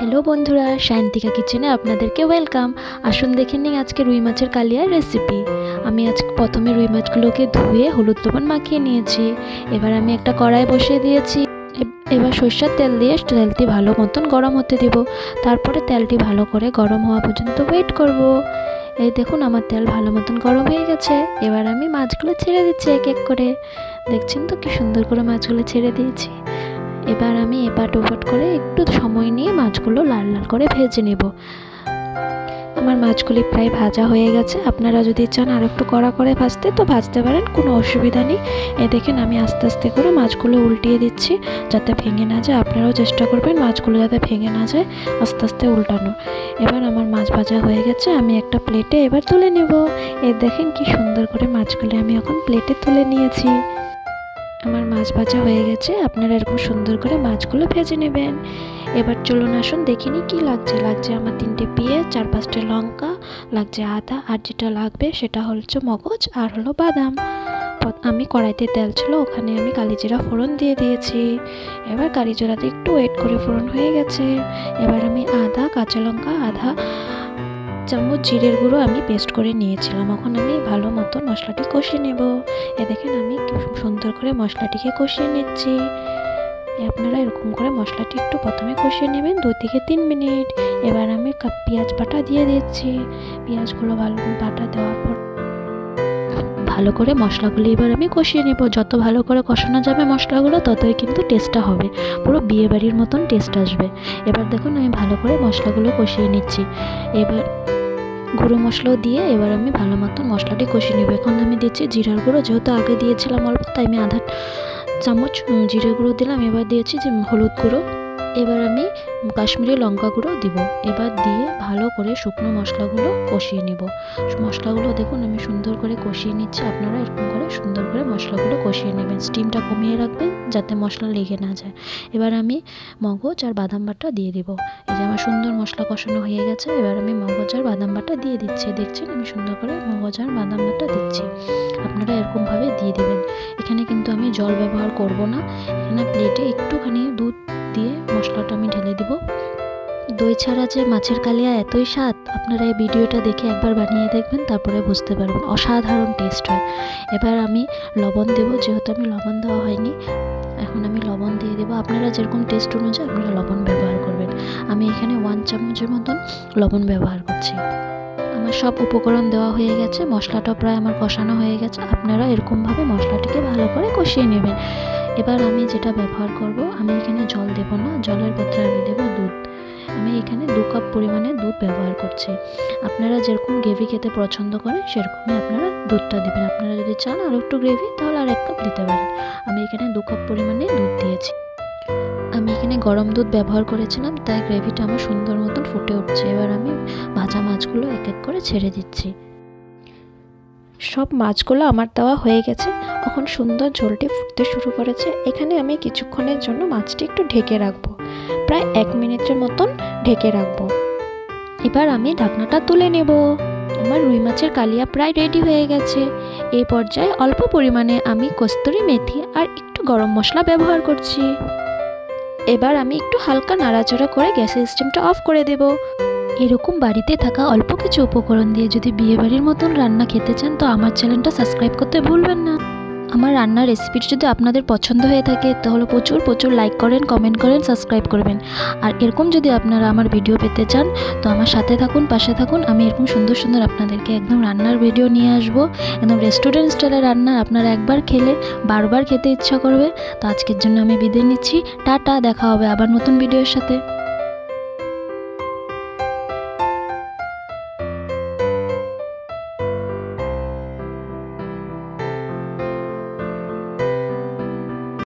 Hello বন্ধুরা, সায়ন্তিকা কিচেনে আপনাদেরকে ওয়েলকাম। আসুন দেখে নিই আজকে রুই মাছের কালিয়ার রেসিপি। আমি আজ প্রথমে রুই মাছগুলোকে ধুয়ে হলুদ লবণ মাখিয়ে নিয়েছি। এবার আমি একটা কড়াই বসিয়ে দিয়েছি। এবার সরষের তেল দিয়ে তেলটি ভালো মতন গরম হতে দেব। তারপরে তেলটি ভালো করে গরম হওয়া পর্যন্ত ওয়েট করব। এই দেখুন আমার তেল ভালো মতন গরম হয়ে গেছে। এবার আমি মাছগুলো ছেড়ে দিচ্ছি এক এক করে। দেখছেন তো কি সুন্দর করে মাছগুলো ছেড়ে দিয়েছি। এবার আমি এপাট ওপাট করে একটু সময় নিয়ে মাছগুলো লাল লাল করে ভেজে নেব। আমার মাছগুলি প্রায় ভাজা হয়ে গেছে। আপনারা যদি চান আর একটু কড়া করে ভাজতে তো ভাজতে পারেন, কোনো অসুবিধা নেই। দেখেন আমি আস্তে আস্তে করে মাছগুলো উল্টিয়ে দিচ্ছি যাতে ভেঙে না যায়। আপনারাও চেষ্টা করবেন মাছগুলো যাতে ভেঙে না যায়, আস্তে আস্তে উল্টানো। এবার আমার মাছ ভাজা হয়ে গেছে, আমি একটা প্লেটে এবার তুলে নেব। দেখেন কি সুন্দর করে মাছগুলো আমি এখন প্লেটে তুলে নিয়েছি। আমার মাছ ভাজা হয়ে গেছে। আপনারা এরকম সুন্দর করে মাছগুলো ভেজে নেবেন। এবার চলুন আসুন দেখিনি কি লাগছে আমার 3টে পেঁয়াজ, 4-5টা লঙ্কা, লাগছে আদা, আর যেটা লাগবে সেটা হচ্ছে মগজ আর হলো বাদাম। আমি কড়াইতে তেল ছিল, ওখানে আমি কালিজিরা ফোড়ন দিয়ে দিয়েছি। এবার কালিজিরাতে একটু ওয়েট করে ফোড়ন হয়ে গেছে। এবার আমি আদা, কাঁচা লঙ্কা, আধা চামচ জিরের গুঁড়ো আমি পেস্ট করে নিয়েছিলাম। এখন আমি ভালো মতো মশলাটি কষিয়ে নেব। দেখেন আমি খুব সুন্দর করে মশলাটিকে কষিয়ে নিচ্ছি। আপনারা এরকম করে মশলাটি একটু প্রথমে কষিয়ে নেবেন 2 থেকে 3 মিনিট। এবার আমি পেঁয়াজ বাটা দিয়ে দিচ্ছি। পেঁয়াজগুলো ভালো বাটা দেওয়ার পর ভালো করে মশলাগুলো এবার আমি কষিয়ে নেব। যত ভালো করে কষানো যাবে মশলাগুলো ততই কিন্তু টেস্টটা হবে, পুরো বিয়ে বাড়ির মতন টেস্ট আসবে। এবার দেখুন আমি ভালো করে মশলাগুলো কষিয়ে নিচ্ছি। এবার গুঁড়ো মশলাও দিয়ে এবার আমি ভালো মতো মশলাটি কষিয়ে নেব। এখন আমি দিচ্ছি জিরার গুঁড়ো, যেহেতু আগে দিয়েছিলাম অল্প, তাই আমি আধা চামচ জিরে গুঁড়ো দিলাম। এবার দিয়েছি যে হলুদ গুঁড়ো। এবার আমি কাশ্মীরি লঙ্কা গুঁড়ো দিব। এবার দিয়ে ভালো করে শুকনো মশলাগুলো কষিয়ে নেব। মশলাগুলো দেখুন আমি সুন্দর করে কষিয়ে নিচ্ছি। আপনারা এরকম করে সুন্দর করে মশলাগুলো কষিয়ে নেবেন, স্টিমটা কমিয়ে রাখবেন যাতে মশলা লেগে না যায়। এবার আমি মগজ আর বাদাম বাটা দিয়ে দিব। এই যে আমার সুন্দর মশলা কষানো হয়ে গেছে। এবার আমি মগজ আর বাদাম বাটা দিয়ে দিচ্ছি। দেখছেন আমি সুন্দর করে মগজ আর বাদাম বাটা দিচ্ছি। আপনারা এরকমভাবে দিয়ে দেবেন। এখানে কিন্তু আমি জল ব্যবহার করব না। এখানে প্লেটে একটুখানি দুধ দিয়ে মশলাটা আমি ঢেলে দিব। দই ছাড়া যে মাছের কালিয়া এতই স্বাদ, আপনারা এই ভিডিওটা দেখে একবার বানিয়ে দেখবেন, তারপরে বুঝতে পারবেন অসাধারণ টেস্ট হয়। এবার আমি লবণ দেব, যেহেতু আমি লবণ দেওয়া হয়নি। এখন আমি লবণ দিয়ে দেবো। আপনারা যেরকম টেস্ট অনুযায়ী আপনারা লবণ ব্যবহার করবেন। আমি এখানে 1 চামচের মতন লবণ ব্যবহার করছি। আমার সব উপকরণ দেওয়া হয়ে গেছে, মশলাটা প্রায় আমার কষানো হয়ে গেছে। আপনারা এরকমভাবে মশলাটিকে ভালো করে কষিয়ে নেবেন। এবার আমি যেটা ব্যবহার করব, আমি এখানে জল দেব না, জলের বদলে আমি দেব দুধ। আমি এখানে 2 কাপ পরিমাণে দুধ ব্যবহার করছি। আপনারা যেরকম গ্রেভি খেতে পছন্দ করেন সেরকমই আপনারা দুধটা দেবেন। আপনারা যদি চান আর একটু গ্রেভি তাহলে আর 1 কাপ দিতে পারেন। আমি এখানে 2 কাপ পরিমাণে দুধ দিয়েছি। আমি এখানে গরম দুধ ব্যবহার করেছিলাম, তাই গ্রেভিটা আমার সুন্দর মতন ফুটে উঠছে। এবার আমি ভাজা মাছগুলো এক এক করে ছেড়ে দিচ্ছি। সব মাছগুলো আমার দেওয়া হয়ে গেছে। এখন সুন্দর ঝোলটি ফুটতে শুরু করেছে। এখানে আমি কিছুক্ষণের জন্য মাছটি একটু ঢেকে রাখবো, প্রায় 1 মিনিটের মতন ঢেকে রাখবো। এবার আমি ঢাকনাটা তুলে নেব। আমার রুই মাছের কালিয়া প্রায় রেডি হয়ে গেছে। এই পর্যায়ে অল্প পরিমাণে আমি কস্তুরি মেথি আর একটু গরম মশলা ব্যবহার করছি। এবার আমি একটু হালকা নাড়াচাড়া করে গ্যাসের স্টিমটা অফ করে দেব। এরকম বাড়িতে থাকা অল্প কিছু উপকরণ দিয়ে যদি বিয়েবাড়ির মতন রান্না খেতে চান তো আমার চ্যানেলটা সাবস্ক্রাইব করতে ভুলবেন না। আমার রান্নার রেসিপিটি যদি আপনাদের পছন্দ হয়ে থাকে তাহলে প্রচুর লাইক করেন, কমেন্ট করেন, সাবস্ক্রাইব করবেন। আর এরকম যদি আপনারা আমার ভিডিও পেতে চান তো আমার সাথে থাকুন, পাশে থাকুন। আমি এরকম সুন্দর সুন্দর আপনাদেরকে একদম রান্নার ভিডিও নিয়ে আসবো, একদম রেস্টুরেন্ট স্টাইলের রান্না। আপনারা একবার খেলে বারবার খেতে ইচ্ছা করবে। তো আজকের জন্য আমি বিদায় নিচ্ছি। টাটা, দেখা হবে আবার নতুন ভিডিওর সাথে।